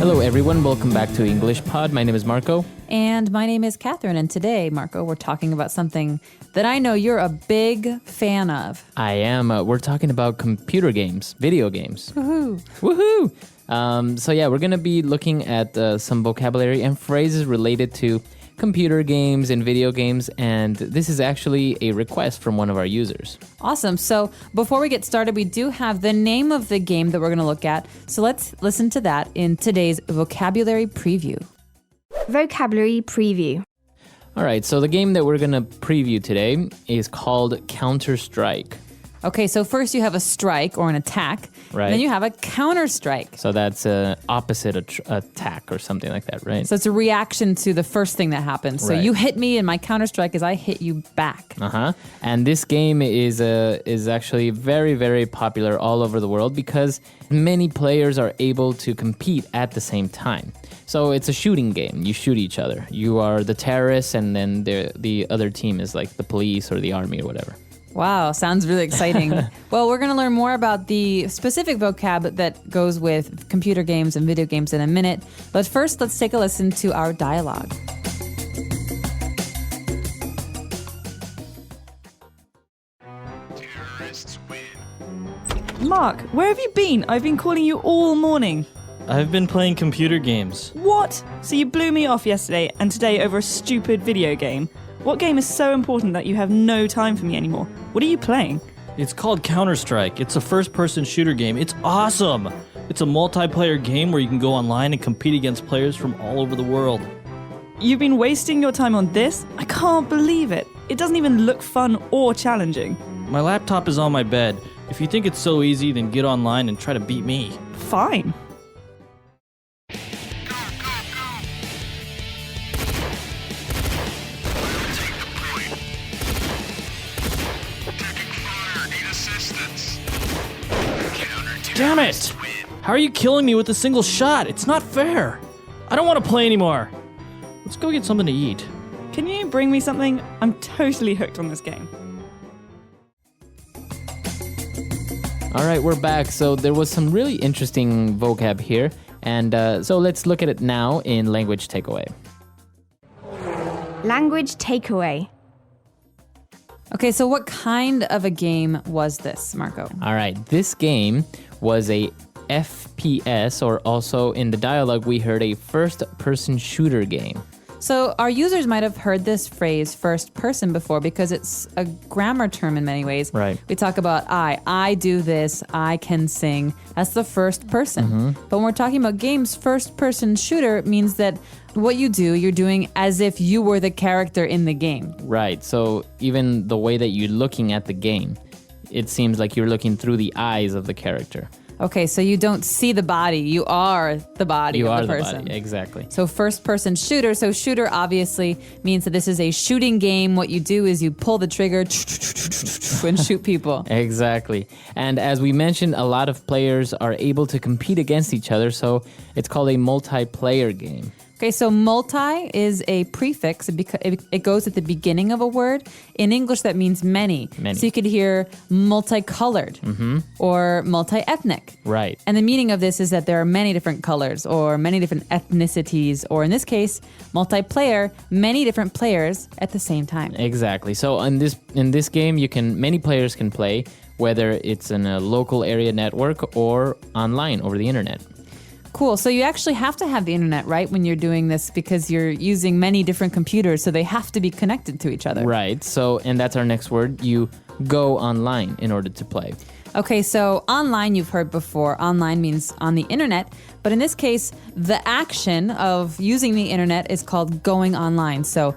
Hello everyone, welcome back to English Pod. My name is Marco. And my name is Catherine, and today, Marco, we're talking about something that I know you're a big fan of. I am. We're talking about computer games, video games. Woohoo! Woohoo! We're going to be looking at some vocabulary and phrases related to computer games and video games, and this is actually a request from one of our users. Awesome. So before we get started, we do have the name of the game that we're going to look at. So let's listen to that in today's vocabulary preview. Vocabulary preview. All right, so the game that we're going to preview today is called Counter-Strike. Okay, so first you have a strike or an attack, Right. and then you have a counter-strike. So that's opposite attack or something like that, right? So it's a reaction to the first thing that happens. So Right. you hit me, and my counter-strike is I hit you back. And this game is actually very, very popular all over the world because many players are able to compete at the same time. So it's a shooting game. You shoot each other. You are the terrorists, and then the other team is like the police or the army or whatever. Wow, sounds really exciting. Well, we're going to learn more about the specific vocab that goes with computer games and video games in a minute. But first, let's take a listen to our dialogue. Mark, where have you been? I've been calling you all morning. I've been playing computer games. What? So you blew me off yesterday and today over a stupid video game? What game is so important that you have no time for me anymore? What are you playing? It's called Counter-Strike. It's a first-person shooter game. It's awesome! It's a multiplayer game where you can go online and compete against players from all over the world. You've been wasting your time on this? I can't believe it. It doesn't even look fun or challenging. My laptop is on my bed. If you think it's so easy, then get online and try to beat me. Fine. Damn it! How are you killing me with a single shot? It's not fair! I don't want to play anymore! Let's go get something to eat. Can you bring me something? I'm totally hooked on this game. All right, we're back. So there was some really interesting vocab here. And so let's look at it now in language takeaway. Language takeaway. Okay, so what kind of a game was this, Marco? All right, this game was a FPS, or also in the dialogue we heard a first-person shooter game. So our users might have heard this phrase first person before because it's a grammar term in many ways. Right. We talk about I do this, I can sing. That's the first person. But when we're talking about games, first person shooter means that what you do, you're doing as if you were the character in the game. Right, so even the way that you're looking at the game, it seems like you're looking through the eyes of the character. Okay, so you don't see the body, you are the body You of are the the person. body, exactly. So first person shooter. So shooter obviously means that this is a shooting game. What you do is you pull the trigger and shoot people. Exactly. And as we mentioned, a lot of players are able to compete against each other, so it's called a multiplayer game. Okay, so multi is a prefix. It goes at the beginning of a word. In English, that means many. Many. So you could hear multicolored or multi-ethnic. Right. And the meaning of this is that there are many different colors or many different ethnicities, or in this case, multiplayer, many different players at the same time. Exactly. So in this game, many players can play, whether it's in a local area network or online over the internet. Cool. So you actually have to have the internet, right, when you're doing this because you're using many different computers, so they have to be connected to each other. Right. So, and that's our next word. You go online in order to play. Okay, so online you've heard before. Online means on the internet, but in this case, the action of using the internet is called going online. So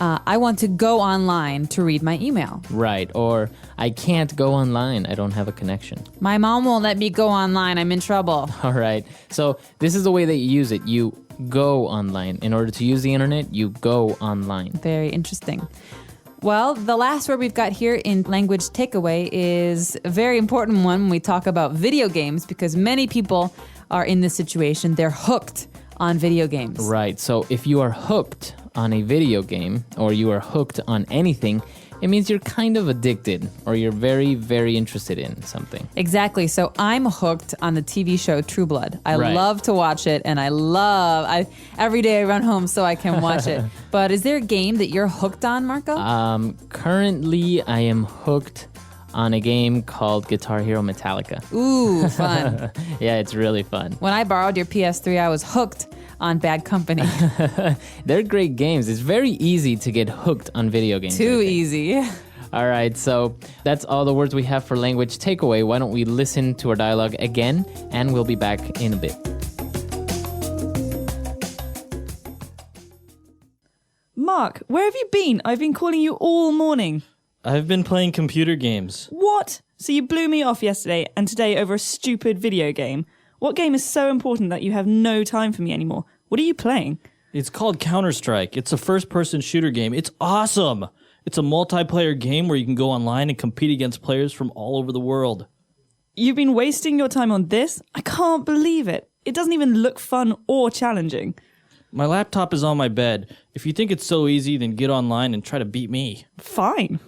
I want to go online to read my email. Right. Or I can't go online. I don't have a connection. My mom won't let me go online. I'm in trouble. All right. So this is the way that you use it. You go online. In order to use the internet, you go online. Very interesting. Well, the last word we've got here in language takeaway is a very important one when we talk about video games because many people are in this situation. They're hooked on video games. Right. So if you are hooked on a video game or you are hooked on anything, it means you're kind of addicted or you're very, very interested in something. Exactly. So I'm hooked on the TV show True Blood. I Right. love to watch it, and every day I run home so I can watch it. But is there a game that you're hooked on, Marco? Currently, I am hooked on a game called Guitar Hero Metallica. Ooh, fun. Yeah, it's really fun. When I borrowed your PS3, I was hooked on Bad Company. They're great games. It's very easy to get hooked on video games. I Too think. easy. All right, so that's all the words we have for language takeaway. Why don't we listen to our dialogue again, and we'll be back in a bit. Mark, where have you been? I've been calling you all morning. I've been playing computer games. What? So you blew me off yesterday and today over a stupid video game. What game is so important that you have no time for me anymore? What are you playing? It's called Counter-Strike. It's a first-person shooter game. It's awesome. It's a multiplayer game where you can go online and compete against players from all over the world. You've been wasting your time on this? I can't believe it. It doesn't even look fun or challenging. My laptop is on my bed. If you think it's so easy, then get online and try to beat me. Fine.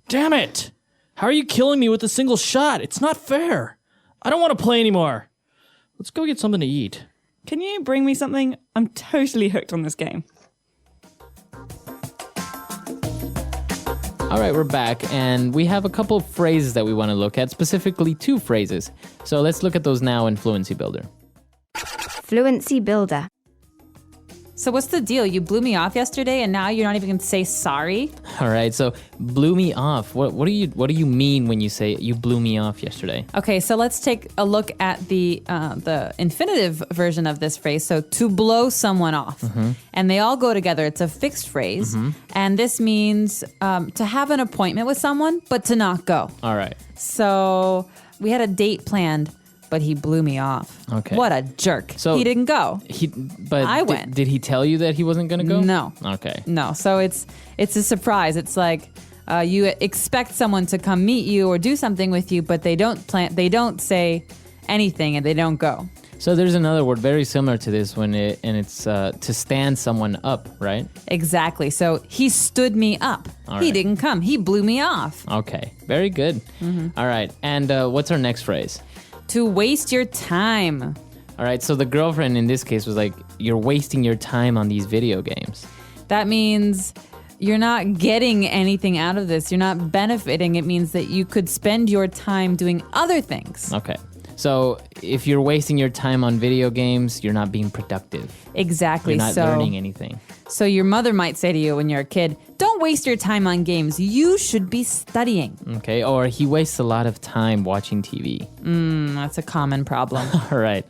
Damn it! How are you killing me with a single shot? It's not fair. I don't want to play anymore. Let's go get something to eat. Can you bring me something? I'm totally hooked on this game. All right, we're back, and we have a couple of phrases that we want to look at, specifically 2 phrases. So let's look at those now in Fluency Builder. Fluency Builder. So what's the deal? You blew me off yesterday, and now you're not even going to say sorry? All right, so blew me off. What do you mean when you say you blew me off yesterday? Okay, so let's take a look at the infinitive version of this phrase. So to blow someone off, and they all go together. It's a fixed phrase, and this means to have an appointment with someone, but to not go. All right. So we had a date planned, but he blew me off. Okay. What a jerk. So he didn't go. But I went. Did he tell you that he wasn't going to go? No. Okay. No. So it's a surprise. It's like you expect someone to come meet you or do something with you, but they don't say anything and they don't go. So there's another word very similar to this it's to stand someone up, right? Exactly. So he stood me up. All He right. didn't come. He blew me off. Okay. Very good. All right. And what's our next phrase? To waste your time. All right. So the girlfriend in this case was like, you're wasting your time on these video games. That means you're not getting anything out of this. You're not benefiting. It means that you could spend your time doing other things. Okay. So if you're wasting your time on video games, you're not being productive. Exactly. You're not learning anything. So your mother might say to you when you're a kid, don't waste your time on games. You should be studying. Okay. Or he wastes a lot of time watching TV. That's a common problem. All right.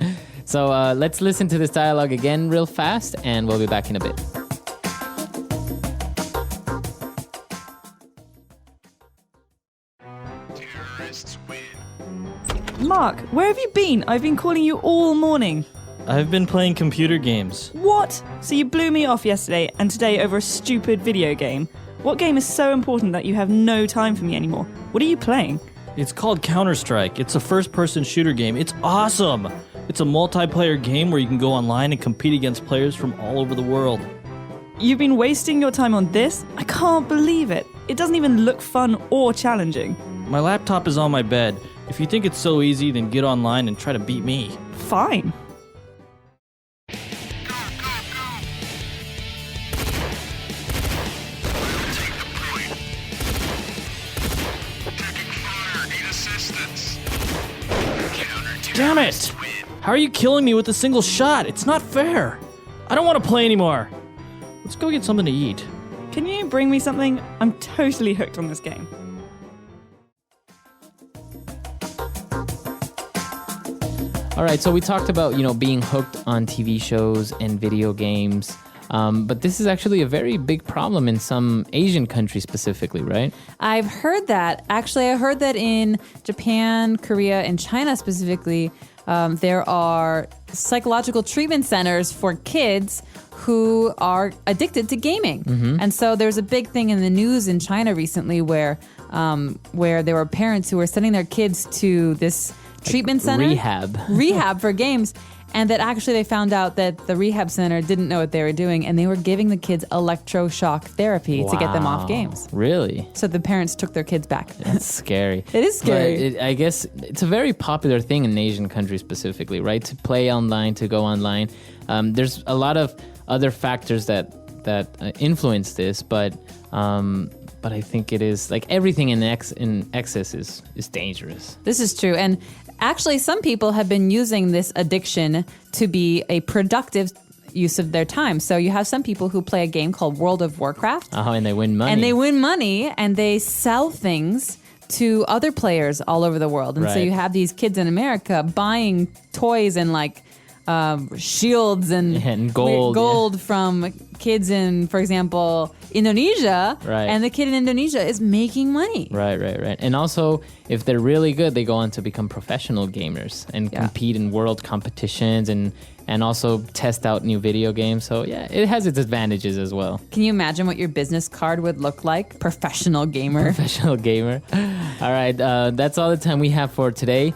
So let's listen to this dialogue again real fast, and we'll be back in a bit. Mark, where have you been? I've been calling you all morning. I've been playing computer games. What? So you blew me off yesterday and today over a stupid video game. What game is so important that you have no time for me anymore? What are you playing? It's called Counter-Strike. It's a first-person shooter game. It's awesome. It's a multiplayer game where you can go online and compete against players from all over the world. You've been wasting your time on this? I can't believe it. It doesn't even look fun or challenging. My laptop is on my bed. If you think it's so easy, then get online and try to beat me. Fine. Damn it! How are you killing me with a single shot? It's not fair. I don't want to play anymore. Let's go get something to eat. Can you bring me something? I'm totally hooked on this game. All right, so we talked about, being hooked on TV shows and video games, but this is actually a very big problem in some Asian countries specifically, right? I've heard that. Actually, I heard that in Japan, Korea, and China specifically, there are psychological treatment centers for kids who are addicted to gaming. And so there's a big thing in the news in China recently where there were parents who were sending their kids to this treatment center. Rehab For games. And that actually they found out that the rehab center didn't know what they were doing, and they were giving the kids electroshock therapy to get them off games. Really? So the parents took their kids back. That's scary. It is scary. But I guess it's a very popular thing in Asian countries specifically, right? To play online, to go online. There's a lot of other factors that influence this, but I think it is like everything in excess is dangerous. This is true. And actually, some people have been using this addiction to be a productive use of their time. So you have some people who play a game called World of Warcraft. And they win money. And they sell things to other players all over the world. And so you have these kids in America buying toys and like shields and gold from kids in, for example, Indonesia. Right. And the kid in Indonesia is making money. Right. And also, if they're really good, they go on to become professional gamers and compete in world competitions and also test out new video games. So yeah, it has its advantages as well. Can you imagine what your business card would look like? Professional gamer. All right, that's all the time we have for today.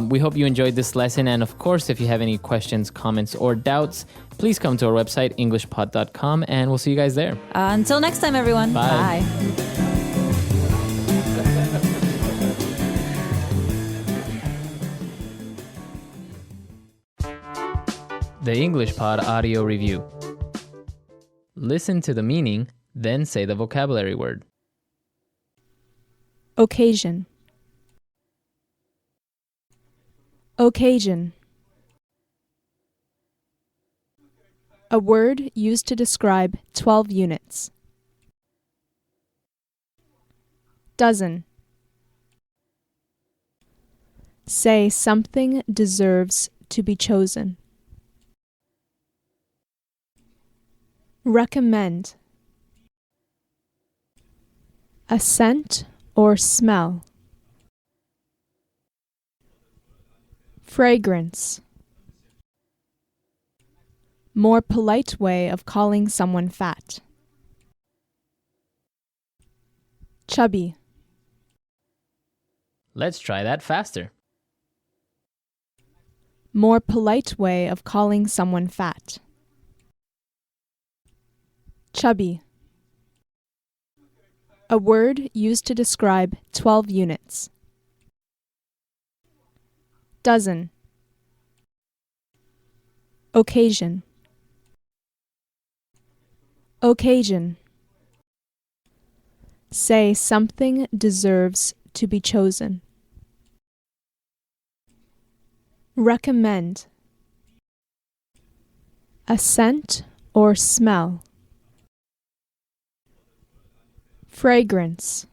We hope you enjoyed this lesson. And of course, if you have any questions, comments, or doubts, please come to our website, englishpod.com, and we'll see you guys there. Until next time, everyone. Bye. The English Pod Audio Review. Listen to the meaning, then say the vocabulary word. Occasion. Occasion. A word used to describe 12 units. Dozen. Say something deserves to be chosen. Recommend. A scent or smell. Fragrance. More polite way of calling someone fat. Chubby. Let's try that faster. More polite way of calling someone fat. Chubby. A word used to describe 12 units. Dozen. Occasion. Occasion. Say something deserves to be chosen. Recommend. A scent or smell. Fragrance.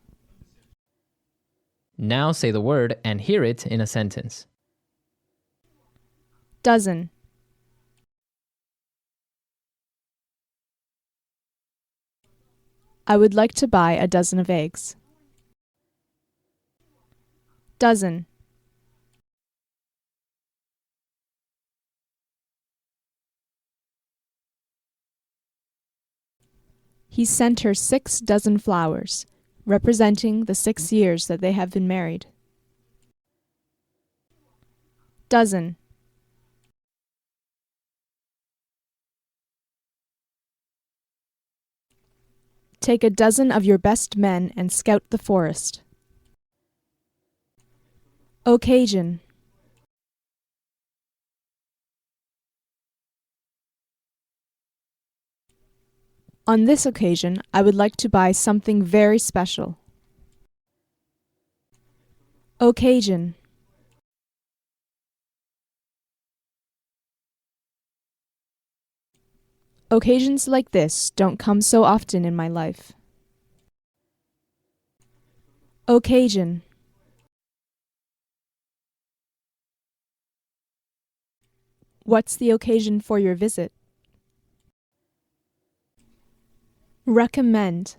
Now say the word and hear it in a sentence. Dozen. I would like to buy a dozen of eggs. Dozen. He sent her 6 dozen flowers, representing the 6 years that they have been married. Dozen. Take a dozen of your best men and scout the forest. Occasion. On this occasion, I would like to buy something very special. Occasion. Occasions like this don't come so often in my life. Occasion. What's the occasion for your visit? Recommend.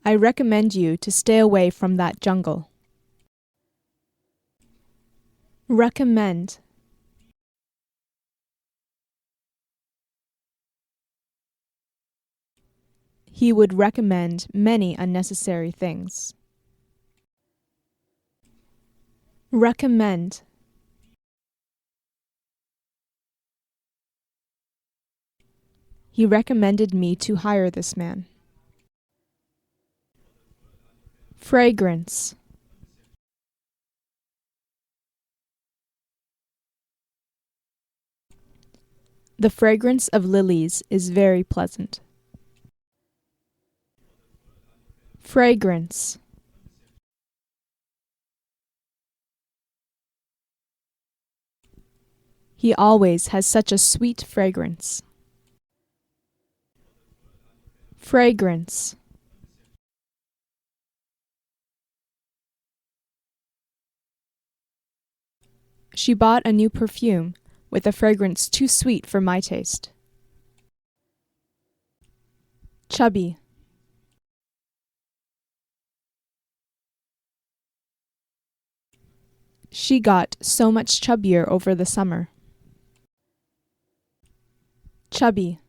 I recommend you to stay away from that jungle. Recommend. He would recommend many unnecessary things. Recommend. He recommended me to hire this man. Fragrance. The fragrance of lilies is very pleasant. Fragrance. He always has such a sweet fragrance. Fragrance. She bought a new perfume with a fragrance too sweet for my taste. Chubby. She got so much chubbier over the summer. Chubby.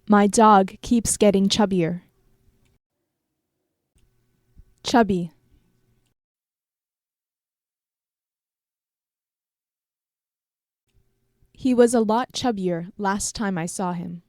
My dog keeps getting chubbier. Chubby. He was a lot chubbier last time I saw him.